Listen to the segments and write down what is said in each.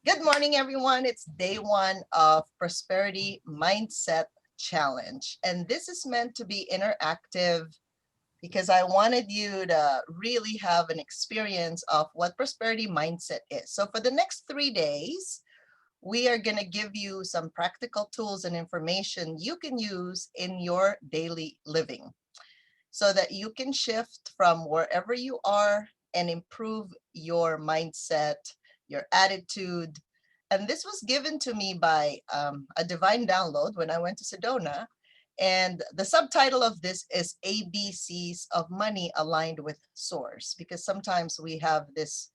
Good morning, everyone. It's day one of Prosperity Mindset Challenge. And this is meant to be interactive because I wanted you to really have an experience of what prosperity mindset is. So for the next 3 days, we are going to give you some practical tools and information you can use in your daily living so that you can shift from wherever you are and improve your mindset, your attitude. And this was given to me by a divine download when I went to Sedona. And the subtitle of this is ABCs of Money Aligned with Source, because sometimes we have this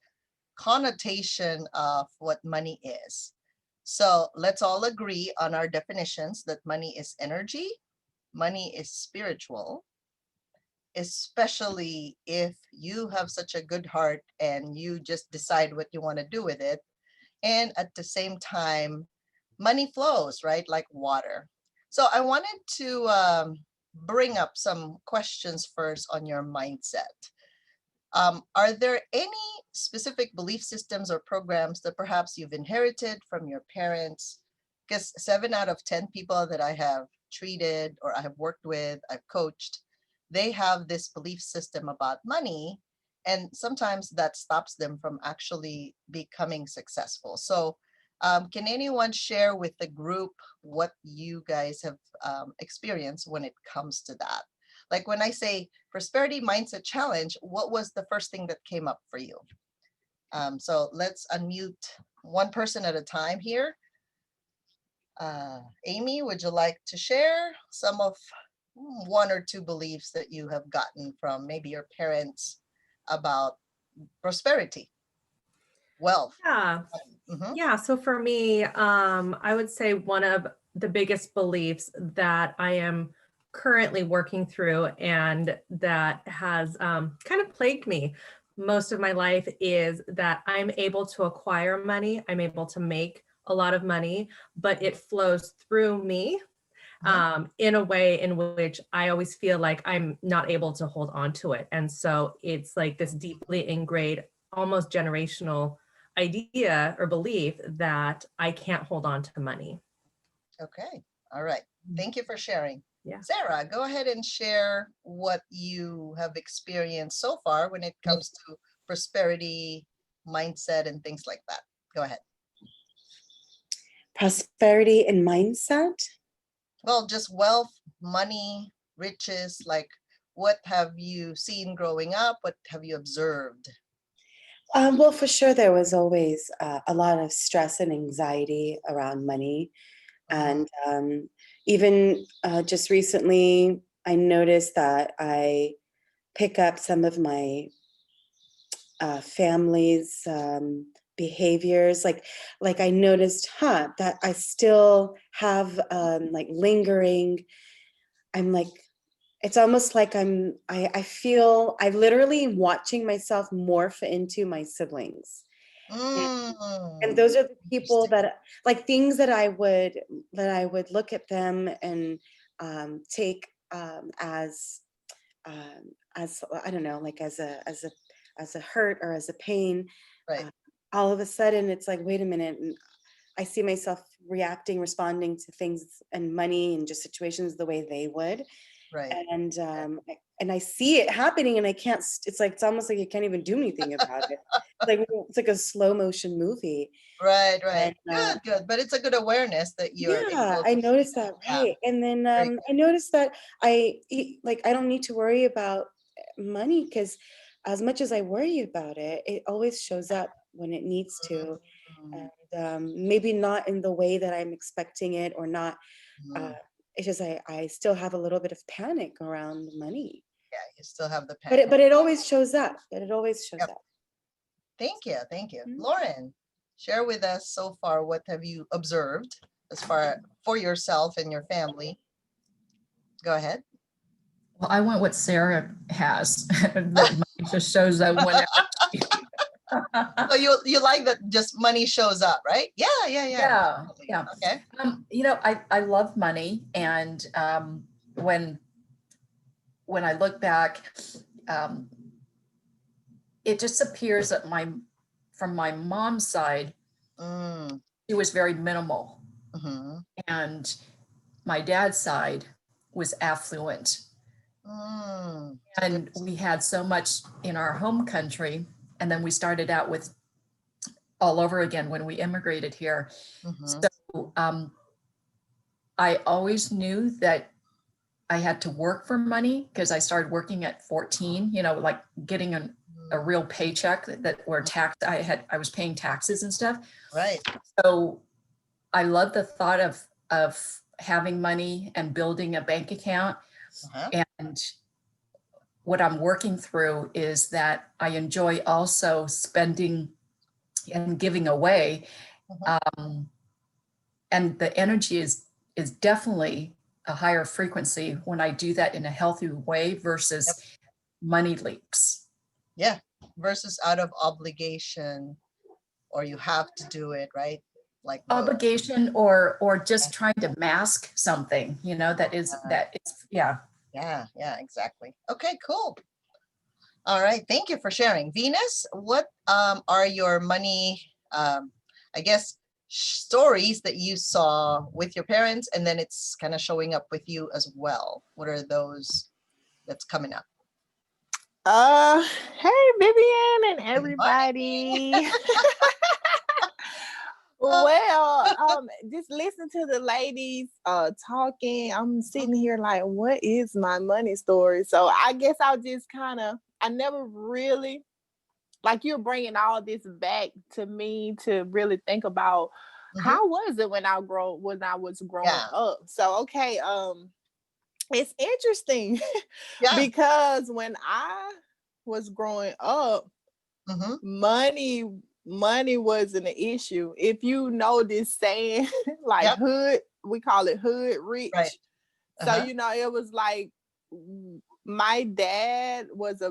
connotation of what money is. So let's all agree on our definitions that money is energy, money is spiritual, especially if you have such a good heart and you just decide what you want to do with it. And at the same time, money flows, right? Like water. So I wanted to bring up some questions first on your mindset. Are there any specific belief systems or programs that perhaps you've inherited from your parents? Because 7 out of 10 people that I have treated or I have worked with, I've coached, they have this belief system about money. And sometimes that stops them from actually becoming successful. So can anyone share with the group what you guys have experienced when it comes to that? Like when I say prosperity mindset challenge, what was the first thing that came up for you? So let's unmute one person at a time here. Amy, would you like to share some of one or two beliefs that you have gotten from maybe your parents about prosperity, wealth? Yeah. Mhm. Yeah. So for me, I would say one of the biggest beliefs that I am currently working through and that has kind of plagued me most of my life is that I'm able to acquire money. I'm able to make a lot of money, but it flows through me Mhm. in a way in which I always feel like I'm not able to hold on to it. And so it's like this deeply ingrained, almost generational idea or belief that I can't hold on to money. Okay. All right. Thank you for sharing. Yeah. Sarah, go ahead and share what you have experienced so far when it comes to prosperity, mindset, and things like that. Go ahead. Prosperity and mindset. Well, just wealth, money, riches, like what have you seen growing up? What have you observed? Well, for sure, there was always a lot of stress and anxiety around money. And even just recently, I noticed that I pick up some of my family's behaviors. Like I noticed, that I still have like lingering. I'm like, it's almost like I feel I literally watching myself morph into my siblings. And those are the people Interesting. that like things that I would look at them and take as I don't know, like as a hurt or as a pain. Right, Uh, all of a sudden it's like, wait a minute, and I see myself reacting, responding to things and money and just situations the way they would. right. And Okay. and I see it happening and I can't it's like it's almost like you can't even do anything about it. It's like a slow motion movie. Right, right. And Good, good. But it's a good awareness that you're yeah, able I to see noticed that. that, Yeah, right. And then very I noticed that like I don't need to worry about money because as much as I worry about it, it always shows up when it needs good. to. Mm, And maybe not in the way that I'm expecting it or not. uh, mm. it's just I still have a little bit of panic around money. Yeah, you still have the But panic. it always shows up. But it always shows Yep. up. Thank you. Thank you. Mhm. Lauren, share with us so far what have you observed as far for yourself and your family? Go ahead. Well, I want what Sarah has. That money just shows up whenever. So you like that just money shows up, right? Yeah, yeah, yeah. Yeah, Definitely. yeah. Okay. I love money, and when I look back, um, it just appears that from my mom's side, Mm, It was very minimal. mhm, And my dad's side was affluent. mm. And we had so much in our home country. And then we started out with all over again when we immigrated here. Mhm, So I always knew that I had to work for money because I started working at 14, like getting a real paycheck that were taxed. I was paying taxes and stuff. Right. So I love the thought of having money and building a bank account. Uh-huh. And what I'm working through is that I enjoy also spending and giving away. Mhm. And the energy is definitely a higher frequency when I do that in a healthy way versus Yep. money leaks. Yeah. Versus out of obligation, or you have to do it, right? Like the, Obligation or just trying to mask something, that is, yeah. yeah, exactly. Okay, cool. All right, thank you for sharing. Venus, what are your money, I guess, stories that you saw with your parents, and then it's kind of showing up with you as well? What are those that's coming up? Hey Vivian and Good morning. everybody. Well, just listen to the ladies talking. I'm sitting here like, what is my money story? So I guess I'll just I never really, like, you're bringing all this back to me to really think about Mhm. how was it when I was growing Yeah. up. So okay, it's interesting Yeah. because when I was growing up, Mhm. money wasn't an issue. If you know this saying, like Yep. hood, we call it hood rich. Right. So Uh-huh. it was like my dad was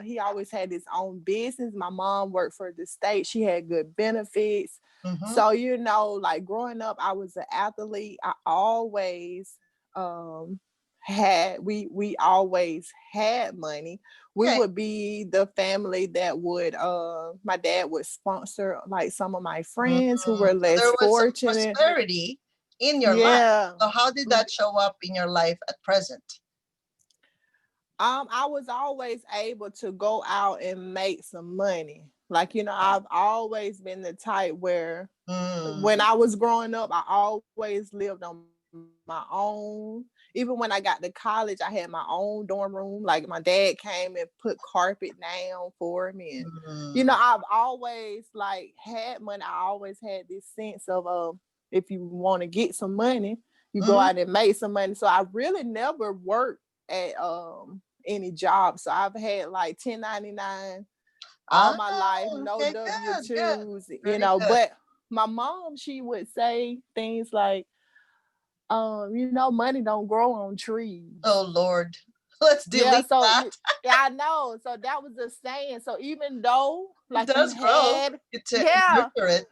he always had his own business. My mom worked for the state. She had good benefits. Mhm. So like growing up, I was an athlete. I always we always had money. We Okay. would be the family that would my dad would sponsor like some of my friends who were So less there was some fortunate. prosperity in your life. Yeah. So how did that show up in your life at present? I was always able to go out and make some money. Like, I've always been the type where when I was growing up, I always lived on my own. Even when I got to college, I had my own dorm room. Like my dad came and put carpet down for me. And, I've always like had money. I always had this sense of if you want to get some money, you go out and make some money. So I really never worked at any job. So I've had like 1099 all my life, no Okay, W-2s, Very good. but my mom, she would say things like, money don't grow on trees. Oh Lord, let's delete that. Yeah, I know. So that was a saying. So even though It like does grow. Nurture it.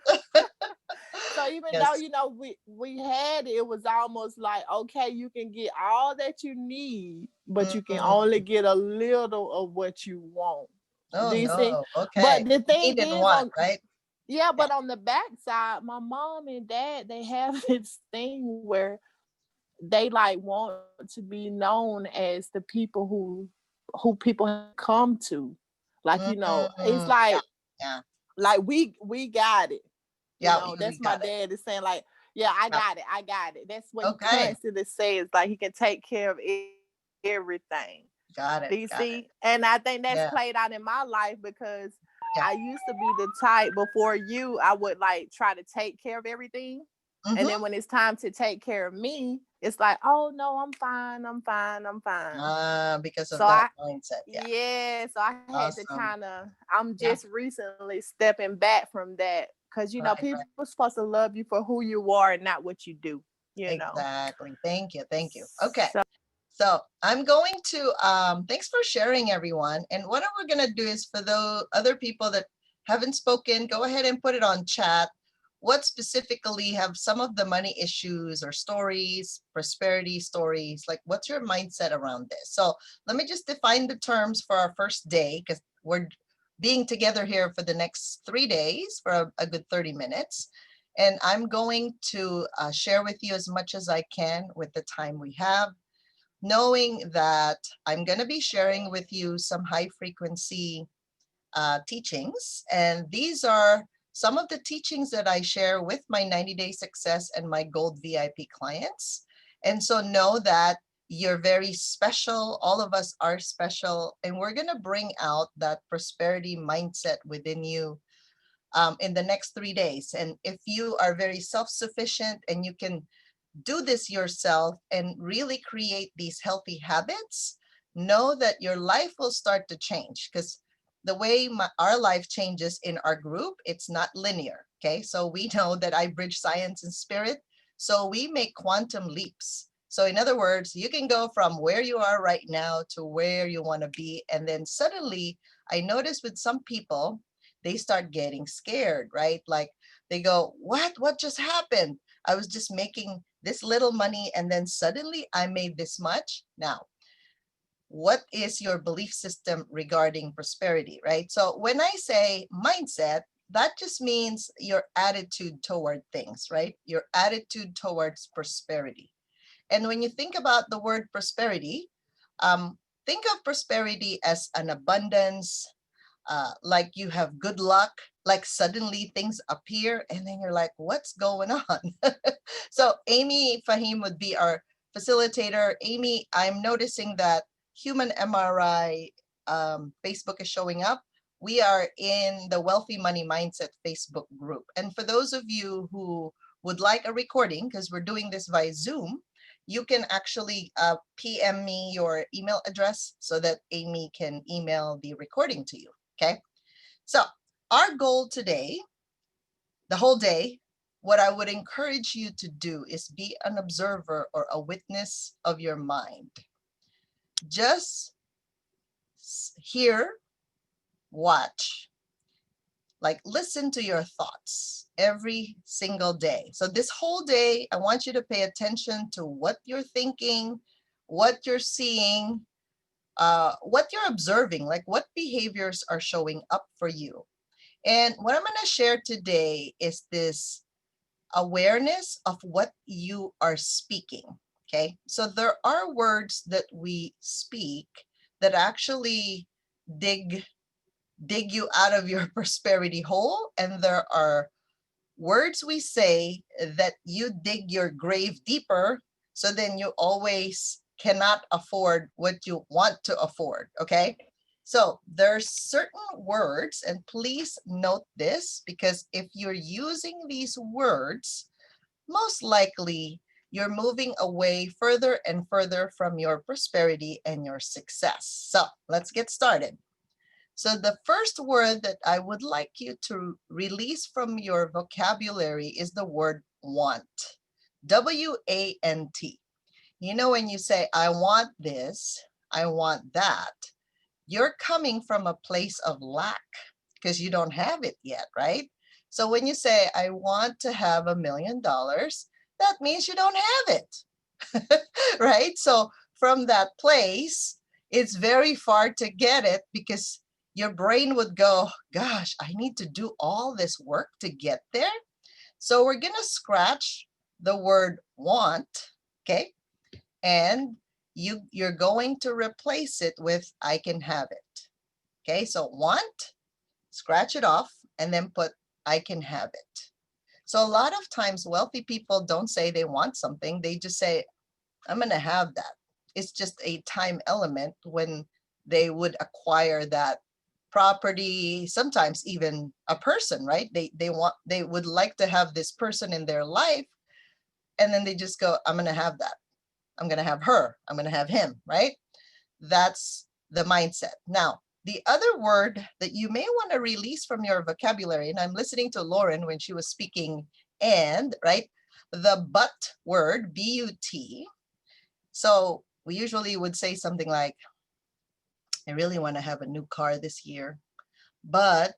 So even Yes. though, we had it was almost like, okay, you can get all that you need, but you can only get a little of what you want. Oh Do you see? no. Okay. But the thing Need and is want, right? yeah, but on the backside, my mom and dad, they have this thing where they like want to be known as the people who people come to. Like, it's like, Yeah. like we got it. Yeah. That's We my got it. dad is saying like, yeah, I got it. I got it. That's what he Okay. constantly says. Like he can take care of everything. Got it. Do you Got see? it. And I think that's Yeah. played out in my life because Yeah. I used to be the type before you, I would like try to take care of everything. And then when it's time to take care of me, it's like, oh no, I'm fine. I'm fine. I'm fine. Because of So that mindset. Yeah. yeah, so I had to Awesome. I'm just recently stepping back from that because Right, people right. are supposed to love you for who you are and not what you do. Exactly. Thank you. Thank you. Okay. So So I'm going to, thanks for sharing, everyone. And what we're going to do is for the other people that haven't spoken, go ahead and put it on chat. What specifically have some of the money issues or stories, prosperity stories, like what's your mindset around this? So let me just define the terms for our first day because we're being together here for the next 3 days for a good 30 minutes. And I'm going to share with you as much as I can with the time we have, knowing that I'm going to be sharing with you some high frequency teachings. And these are some of the teachings that I share with my 90-day success and my gold VIP clients. And so know that you're very special. All of us are special. And we're going to bring out that prosperity mindset within you in the next 3 days. And if you are very self-sufficient and you can do this yourself and really create these healthy habits, know that your life will start to change, because the way our life changes in our group, it's not linear. Okay, so we know that I bridge science and spirit, so we make quantum leaps. So in other words, you can go from where you are right now to where you want to be, and then suddenly I notice with some people, they start getting scared, right? Like they go, what just happened? I was just making this little money and then suddenly I made this much. Now, what is your belief system regarding prosperity, right? So when I say mindset, that just means your attitude toward things, right? Your attitude towards prosperity. And when you think about the word prosperity, think of prosperity as an abundance, like you have good luck, like suddenly things appear and then you're like, what's going on? So Amy Fahim would be our facilitator. Amy, I'm noticing that Human MRI Facebook is showing up. We are in the Wealthy Money Mindset Facebook group. And for those of you who would like a recording, because we're doing this via Zoom, you can actually PM me your email address so that Amy can email the recording to you. Okay, so our goal today, the whole day, what I would encourage you to do is be an observer or a witness of your mind. Just hear, watch, like listen to your thoughts every single day. So this whole day, I want you to pay attention to what you're thinking, what you're seeing, what you're observing, like what behaviors are showing up for you. And what I'm going to share today is this awareness of what you are speaking. Okay, so there are words that we speak that actually dig you out of your prosperity hole, and there are words we say that you dig your grave deeper, so then you always cannot afford what you want to afford. Okay, so there's certain words, and please note this, because if you're using these words, most likely you're moving away further and further from your prosperity and your success. So let's get started. So the first word that I would like you to release from your vocabulary is the word want. W-A-N-T. You know, when you say, I want this, I want that, you're coming from a place of lack because you don't have it yet, right? So when you say, I want to have $1 million, that means you don't have it, right? So from that place, it's very far to get it, because your brain would go, gosh, I need to do all this work to get there. So we're going to scratch the word want, okay? And you're going to replace it with I can have it. Okay, so want, scratch it off, and then put I can have it. So a lot of times wealthy people don't say they want something, they just say, I'm going to have that. It's just a time element when they would acquire that property, sometimes even a person, right? They would like to have this person in their life, and then they just go, I'm going to have that. I'm going to have her. I'm going to have him, right? That's the mindset. Now, the other word that you may want to release from your vocabulary, and I'm listening to Lauren when she was speaking, and, right, the but word, B-U-T. So we usually would say something like, I really want to have a new car this year, but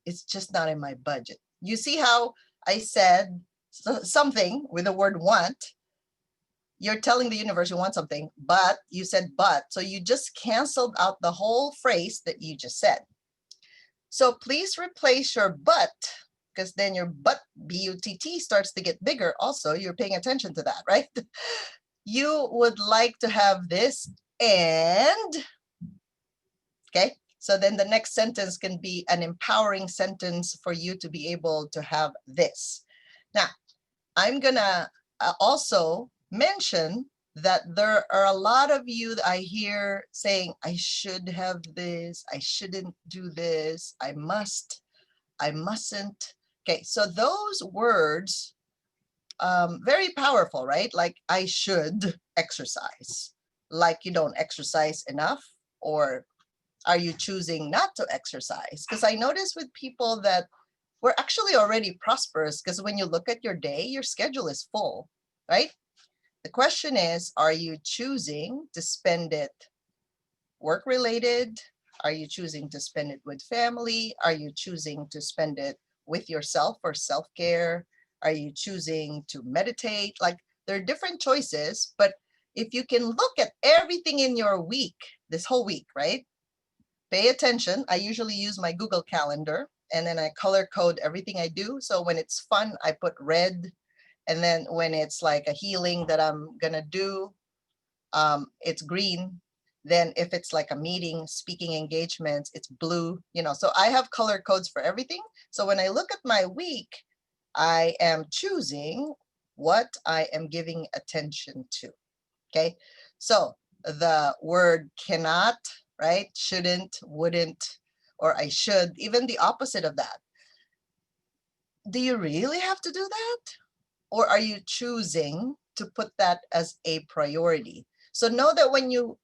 it's just not in my budget. You see how I said something with the word want? You're telling the universe you want something, but you said but. So you just canceled out the whole phrase that you just said. So please replace your but, because then your but, B-U-T-T, starts to get bigger. Also, you're paying attention to that, right? You would like to have this and, okay? So then the next sentence can be an empowering sentence for you to be able to have this. Now, I'm gonna also mention that there are a lot of you that I hear saying, I should have this, I shouldn't do this, I must, I mustn't. Okay, so those words, very powerful, right? Like I should exercise, like you don't exercise enough, or are you choosing not to exercise? Because I notice with people that we're actually already prosperous, because when you look at your day, your schedule is full, right? The question is, are you choosing to spend it work related? Are you choosing to spend it with family? Are you choosing to spend it with yourself for self-care? Are you choosing to meditate? Like there are different choices, but if you can look at everything in your week, this whole week, right? Pay attention. I usually use my Google Calendar and then I color code everything I do. So when it's fun, I put red. And then when it's like a healing that I'm gonna do, it's green. Then if it's like a meeting, speaking engagements, it's blue, you know, so I have color codes for everything. So when I look at my week, I am choosing what I am giving attention to, okay? So the word cannot, right? Shouldn't, wouldn't, or I should, even the opposite of that. Do you really have to do that? Or are you choosing to put that as a priority? So know that when you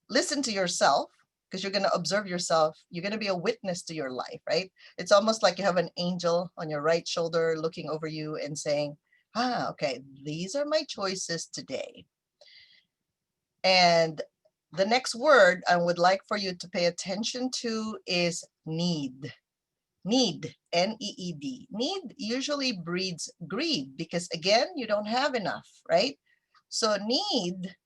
listen to yourself, because you're going to observe yourself, you're going to be a witness to your life, right? It's almost like you have an angel on your right shoulder looking over you and saying, okay, these are my choices today. And the next word I would like for you to pay attention to is need. Need, N-E-E-D. Need usually breeds greed because again, you don't have enough, right? So need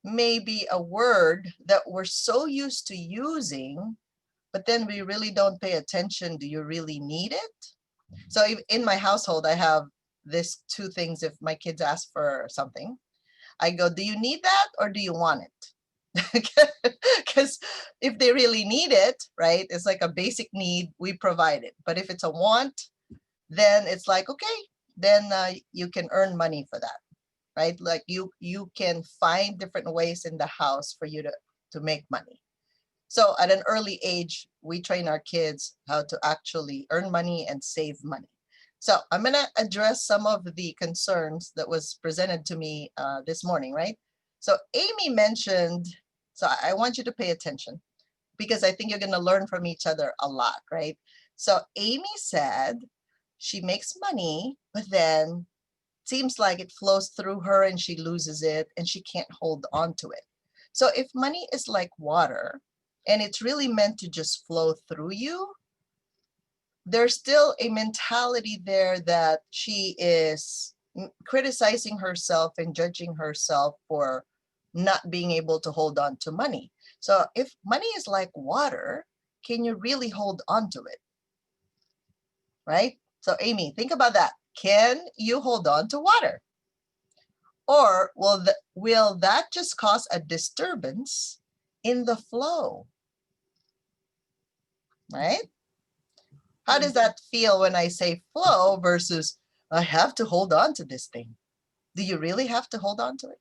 may be a word that we're so used to using, but then we really don't pay attention. Do you really need it? So in my household, I have this two things. If my kids ask for something, I go, do you need that or do you want it? Because if they really need it, right, it's like a basic need, we provide it. But if it's a want, then it's like, okay, then you can earn money for that, right? Like you can find different ways in the house for you to make money. So at an early age, we train our kids how to actually earn money and save money. So I'm going to address some of the concerns that was presented to me this morning, right? So Amy mentioned, so I want you to pay attention because I think you're going to learn from each other a lot, right? So Amy said she makes money, but then seems like it flows through her and she loses it and she can't hold on to it. So if money is like water and it's really meant to just flow through you, there's still a mentality there that she is criticizing herself and judging herself for not being able to hold on to money. So if money is like water, can you really hold on to it? Right? So Amy, think about that. Can you hold on to water? Or will that just cause a disturbance in the flow? Right? How does that feel when I say flow versus I have to hold on to this thing? Do you really have to hold on to it?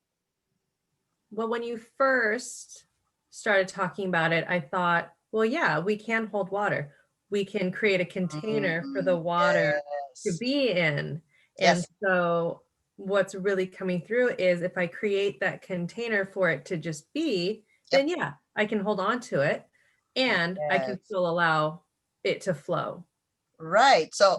Well, when you first started talking about it, I thought, well, yeah, we can hold water. We can create a container for the water to Yes. be in. And Yes. so what's really coming through is if I create that container for it to just be, then yeah, I can hold on to it and I can Yes. still allow it to flow. Right. So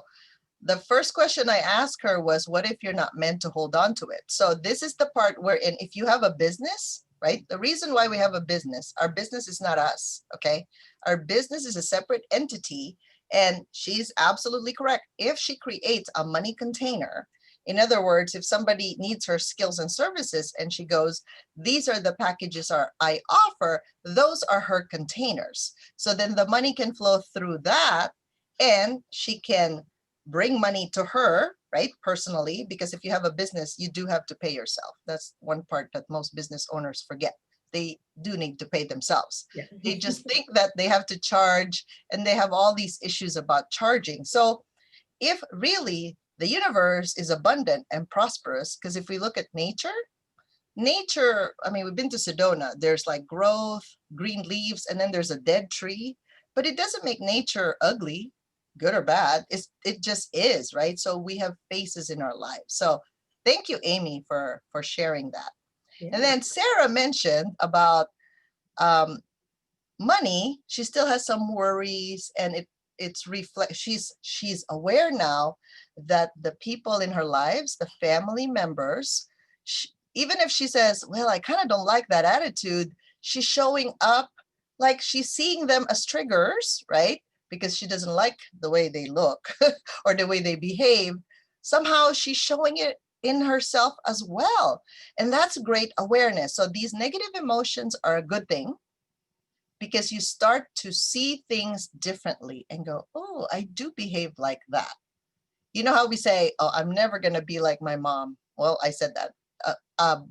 the first question I asked her was, what if you're not meant to hold on to it? So this is the part wherein if you have a business, right? The reason why we have a business, our business is not us, okay? Our business is a separate entity, and she's absolutely correct. If she creates a money container, In other words, if somebody needs her skills and services and she goes, these are the packages I offer, those are her containers. So then the money can flow through that and she can bring money to her, right, personally, because if you have a business, you do have to pay yourself. That's one part that most business owners forget. They do need to pay themselves. Yeah. They just think that they have to charge, and they have all these issues about charging. So if really the universe is abundant and prosperous, because if we look at nature, I mean, we've been to Sedona, there's like growth, green leaves, and then there's a dead tree, but it doesn't make nature ugly, good or bad. It just is, right? So we have phases in our lives. So thank you, Amy, for sharing that. And then Sarah mentioned about money. She still has some worries, and it's reflect. She's aware now that the people in her lives, the family members, even if she says, well, I kind of don't like that attitude, she's showing up like she's seeing them as triggers, right? Because she doesn't like the way they look or the way they behave. Somehow she's showing it in herself as well. And that's great awareness. So these negative emotions are a good thing, because you start to see things differently and go, oh, I do behave like that. You know how we say, oh, I'm never going to be like my mom. Well, I said that.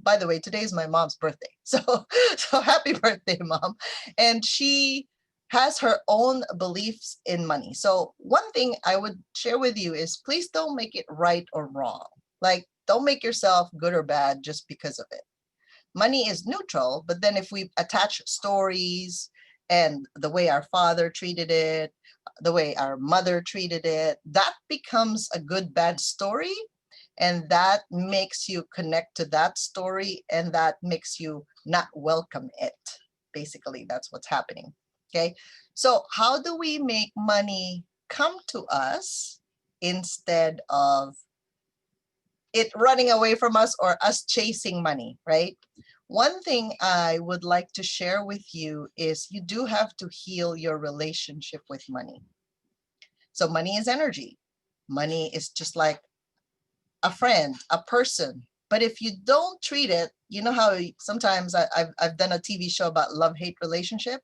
By the way, today is my mom's birthday. So happy birthday, Mom. And she has her own beliefs in money. So one thing I would share with you is, please don't make it right or wrong. Like, don't make yourself good or bad just because of it. Money is neutral, but then if we attach stories and the way our father treated it, the way our mother treated it, that becomes a good, bad story. And that makes you connect to that story, and that makes you not welcome it. Basically, that's what's happening. Okay. So how do we make money come to us instead of it running away from us or us chasing money, right? One thing I would like to share with you is you do have to heal your relationship with money. So money is energy. Money is just like a friend, a person. But if you don't treat it, you know how sometimes I've done a TV show about love-hate relationship.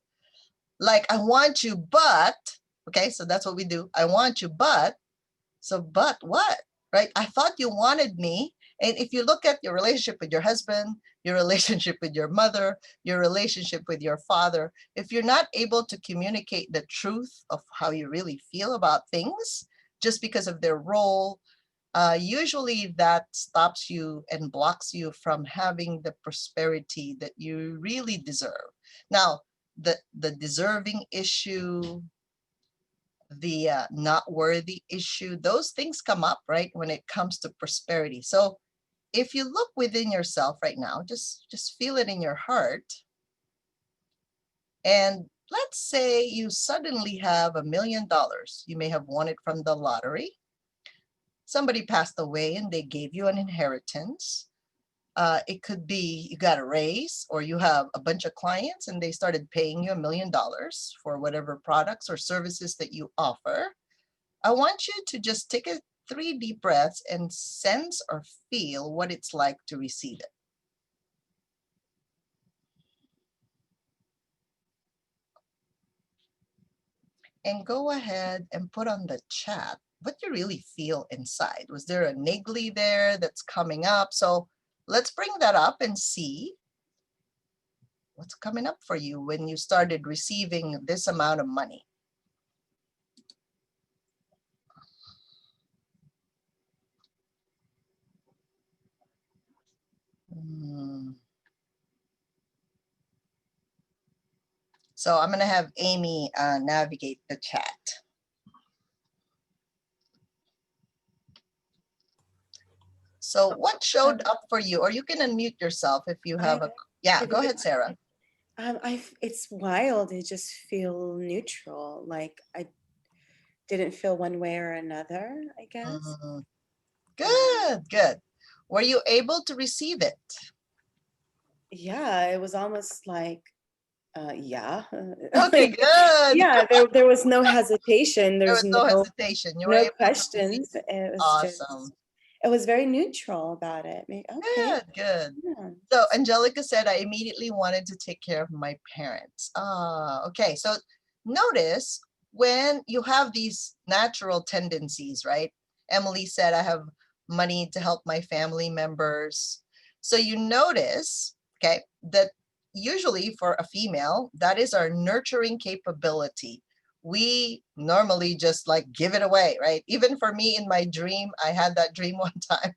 Like, I want you, but, okay, so that's what we do. I want you, but what, right? I thought you wanted me. And if you look at your relationship with your husband, your relationship with your mother, your relationship with your father, if you're not able to communicate the truth of how you really feel about things just because of their role, usually that stops you and blocks you from having the prosperity that you really deserve. Now, the deserving issue, the not worthy issue, those things come up, right, when it comes to prosperity. So if you look within yourself right now, just feel it in your heart. And let's say you suddenly have $1 million. You may have won it from the lottery. Somebody passed away and they gave you an inheritance. It could be you got a raise, or you have a bunch of clients and they started paying you $1 million for whatever products or services that you offer. I want you to just take 3 deep breaths and sense or feel what it's like to receive it. And go ahead and put on the chat what you really feel inside. Was there a niggly there that's coming up? So let's bring that up and see what's coming up for you when you started receiving this amount of money. So I'm going to have Amy navigate the chat. So what showed up for you? Or you can unmute yourself if you have a, yeah, go ahead, Sarah. It's wild. I just feel neutral. Like I didn't feel one way or another, I guess. Good, good. Were you able to receive it? Yeah, it was almost like, yeah. Okay, good. Yeah, there was no hesitation. There There's was no hesitation. You were no able to questions. receive it. It was Awesome. it was very neutral about it. Okay. Good, good. Yeah. So Angelica said, I immediately wanted to take care of my parents. Okay. So notice when you have these natural tendencies, right? Emily said, I have money to help my family members. So you notice, okay, that usually for a female, that is our nurturing capability. We normally just like give it away, right? Even for me in my dream, I had that dream one time.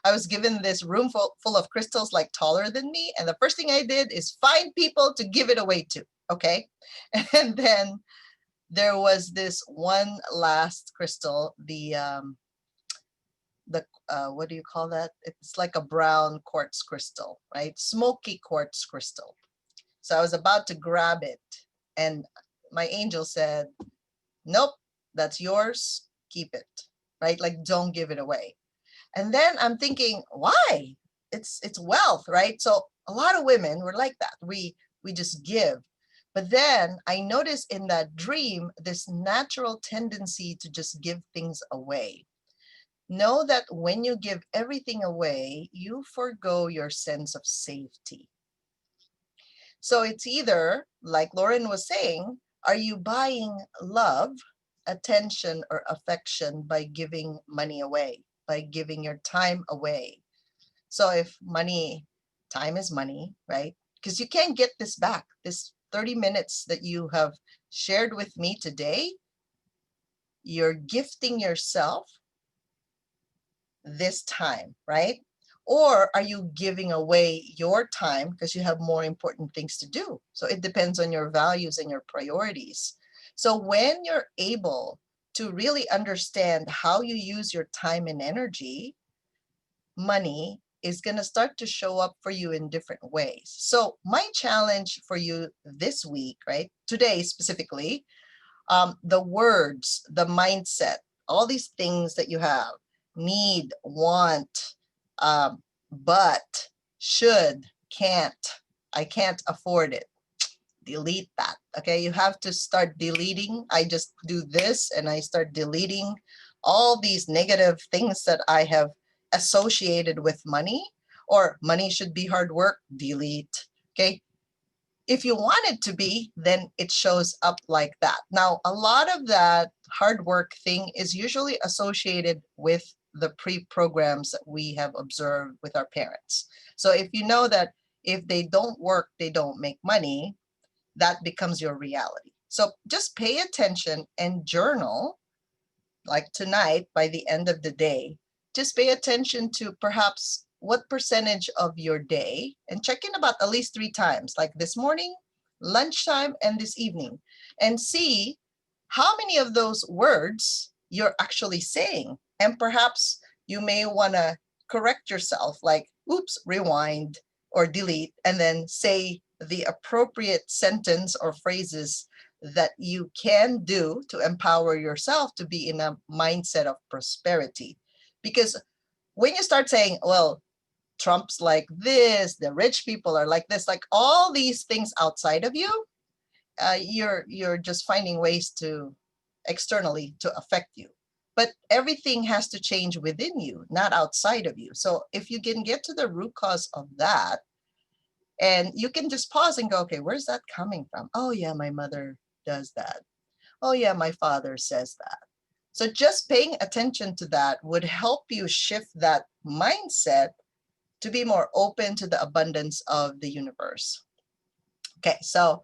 I was given this room full of crystals like taller than me. And the first thing I did is find people to give it away to. Okay. And then there was this one last crystal, what do you call that? It's like a brown quartz crystal, right? Smoky quartz crystal. So I was about to grab it and my angel said, nope, that's yours. Keep it, right? Like, don't give it away. And then I'm thinking, why? It's wealth, right? So a lot of women were like that. We just give. But then I noticed in that dream, this natural tendency to just give things away. Know that when you give everything away, you forgo your sense of safety. So it's either, like Lauren was saying, are you buying love, attention, or affection by giving money away, by giving your time away? So if money, time is money, right? Because you can't get this back. This 30 minutes that you have shared with me today, you're gifting yourself this time, right? Or are you giving away your time because you have more important things to do? So it depends on your values and your priorities. So when you're able to really understand how you use your time and energy, money is going to start to show up for you in different ways. So my challenge for you this week, right, today specifically, the words, the mindset, all these things that you have, need, want, but, should, can't, I can't afford it. Delete that. Okay, you have to start deleting. I just do this and I start deleting all these negative things that I have associated with money, or money should be hard work, delete. Okay, if you want it to be, then it shows up like that. Now, a lot of that hard work thing is usually associated with the pre-programs that we have observed with our parents. So if you know that if they don't work, they don't make money, that becomes your reality. So just pay attention and journal, like tonight, by the end of the day, just pay attention to perhaps what percentage of your day, and check in about at least 3 times, like this morning, lunchtime, and this evening, and see how many of those words you're actually saying. And perhaps you may want to correct yourself, like, oops, rewind or delete, and then say the appropriate sentence or phrases that you can do to empower yourself to be in a mindset of prosperity. Because when you start saying, well, Trump's like this, the rich people are like this, like all these things outside of you, you're just finding ways to externally to affect you. But everything has to change within you, not outside of you. So if you can get to the root cause of that, and you can just pause and go, okay, where's that coming from? Oh yeah, my mother does that. Oh yeah, my father says that. So just paying attention to that would help you shift that mindset to be more open to the abundance of the universe. Okay, so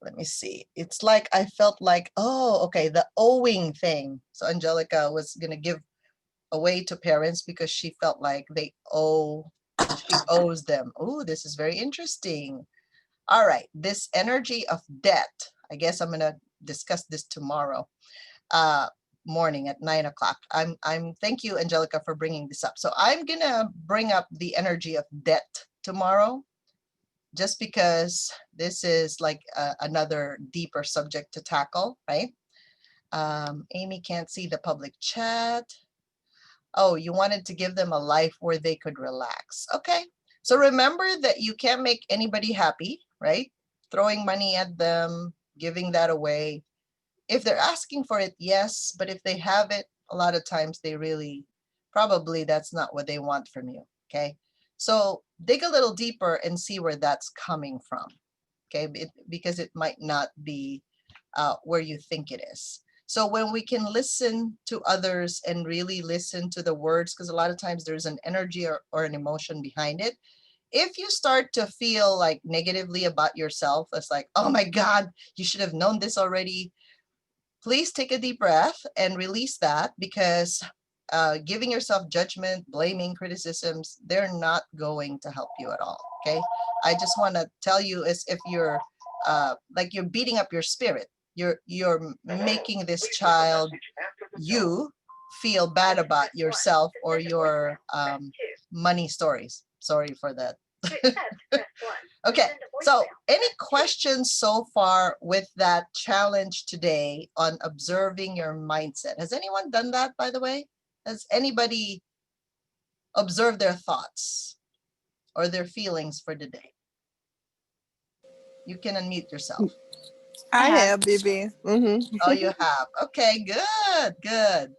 let me see. It's like I felt like, oh, okay, the owing thing. So Angelica was going to give away to parents because she felt like she owes them. Oh, this is very interesting. All right, this energy of debt. I guess I'm going to discuss this tomorrow morning at 9 o'clock. Thank you, Angelica, for bringing this up. So I'm going to bring up the energy of debt tomorrow, just because this is like another deeper subject to tackle, right? Amy can't see the public chat. Oh, you wanted to give them a life where they could relax. Okay, so remember that you can't make anybody happy, right? Throwing money at them, giving that away. If they're asking for it, yes, but if they have it, a lot of times they really probably that's not what they want from you. Okay. So dig a little deeper and see where that's coming from. Okay. Because it might not be where you think it is. So when we can listen to others and really listen to the words, because a lot of times there's an energy or an emotion behind it. If you start to feel like negatively about yourself, it's like, oh my God, you should have known this already. Please take a deep breath and release that, because giving yourself judgment, blaming, criticisms, they're not going to help you at all. Okay. I just want to tell you, as if you're like you're beating up your spirit. You're making this child, you feel bad about yourself or your money stories. Sorry for that. Okay, so any questions so far with that challenge today on observing your mindset? Has anyone done that, by the way? Has anybody observed their thoughts or their feelings for the day? You can unmute yourself. I have, Bibi. Oh, you have. Okay, good, good.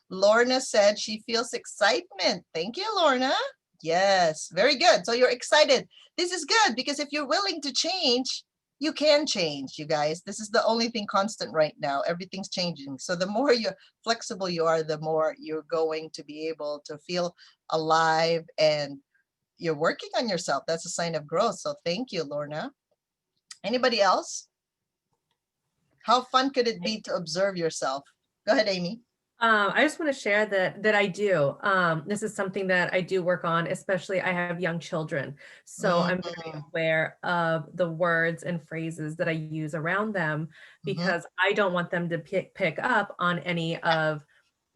Lorna said she feels excitement. Thank you, Lorna. Yes, very good. So you're excited. This is good, because if you're willing to change, you can change, you guys. This is the only thing constant right now. Everything's changing. So the more you're flexible you are, the more you're going to be able to feel alive, and you're working on yourself. That's a sign of growth. So thank you, Lorna. Anybody else? How fun could it be to observe yourself? Go ahead, Amy. I just want to share that I do. This is something that I do work on, especially I have young children. So I'm very aware of the words and phrases that I use around them, because I don't want them to pick up on any of,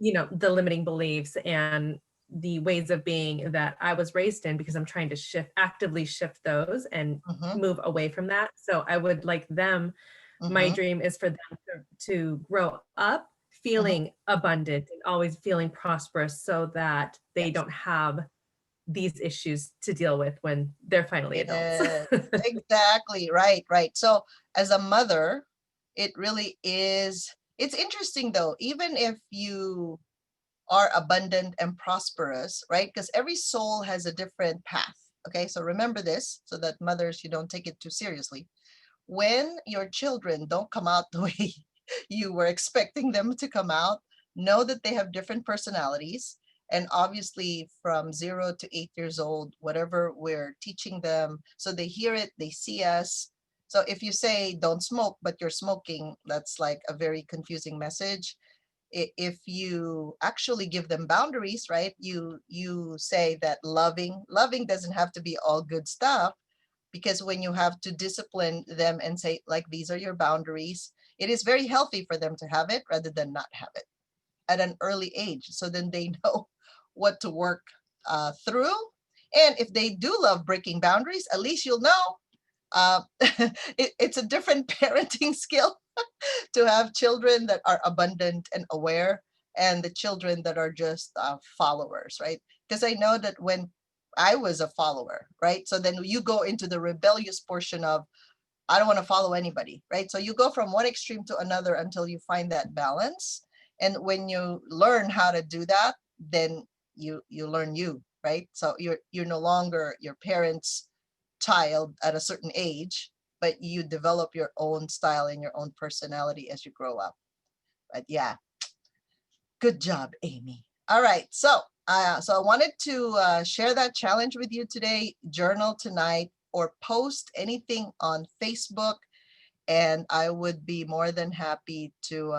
the limiting beliefs and the ways of being that I was raised in, because I'm trying to actively shift those and move away from that. So I would like them, my dream is for them to grow up feeling abundant and always feeling prosperous, so that they don't have these issues to deal with when they're finally adults. Exactly. Right. Right. So as a mother, it really is. It's interesting though, even if you are abundant and prosperous, right? Because every soul has a different path. Okay. So remember this, so that mothers, you don't take it too seriously. When your children don't come out the way you were expecting them to come out, know that they have different personalities. And obviously from 0 to 8 years old, whatever we're teaching them, so they hear it, they see us. So if you say don't smoke, but you're smoking, that's like a very confusing message. If you actually give them boundaries, right? You say that loving doesn't have to be all good stuff, because when you have to discipline them and say, like, these are your boundaries, it is very healthy for them to have it rather than not have it at an early age. So then they know what to work through. And if they do love breaking boundaries, at least you'll know. It's a different parenting skill to have children that are abundant and aware, and the children that are just followers, right? Because I know that when I was a follower, right? So then you go into the rebellious portion of, I don't want to follow anybody, right? So you go from one extreme to another until you find that balance. And when you learn how to do that, then you learn you, right? So you're no longer your parents' child at a certain age, but you develop your own style and your own personality as you grow up. But yeah, good job, Amy. All right, so I wanted to share that challenge with you today. Journal tonight or post anything on Facebook, and I would be more than happy to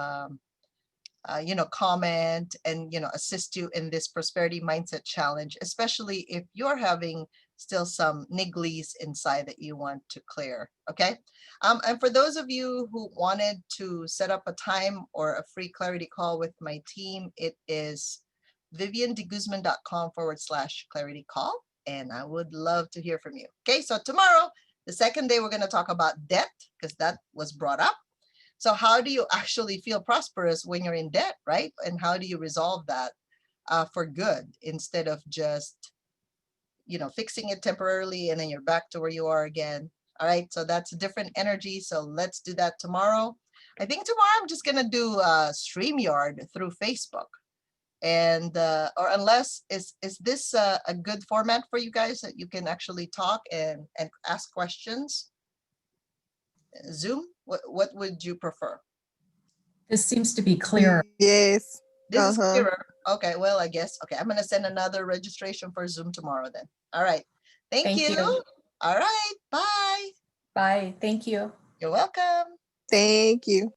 comment and assist you in this prosperity mindset challenge, especially if you're having still some nigglies inside that you want to clear. Okay. And for those of you who wanted to set up a time or a free clarity call with my team, it is viviandeguzman.com/clarity call. And I would love to hear from you. Okay. So tomorrow, the second day, we're going to talk about debt, because that was brought up. So how do you actually feel prosperous when you're in debt, right? And how do you resolve that for good, instead of just, fixing it temporarily and then you're back to where you are again. All right, so that's a different energy. So let's do that tomorrow. I think tomorrow I'm just going to do StreamYard through Facebook. And or unless is this a good format for you guys that you can actually talk and ask questions? Zoom, what would you prefer? This seems to be clearer. Yes. This is Uh-huh. clearer. Okay, well, I guess, okay, I'm gonna send another registration for Zoom tomorrow then. All right, thank Thank you. you. All right, bye. Bye. Thank you. You're welcome. Thank you.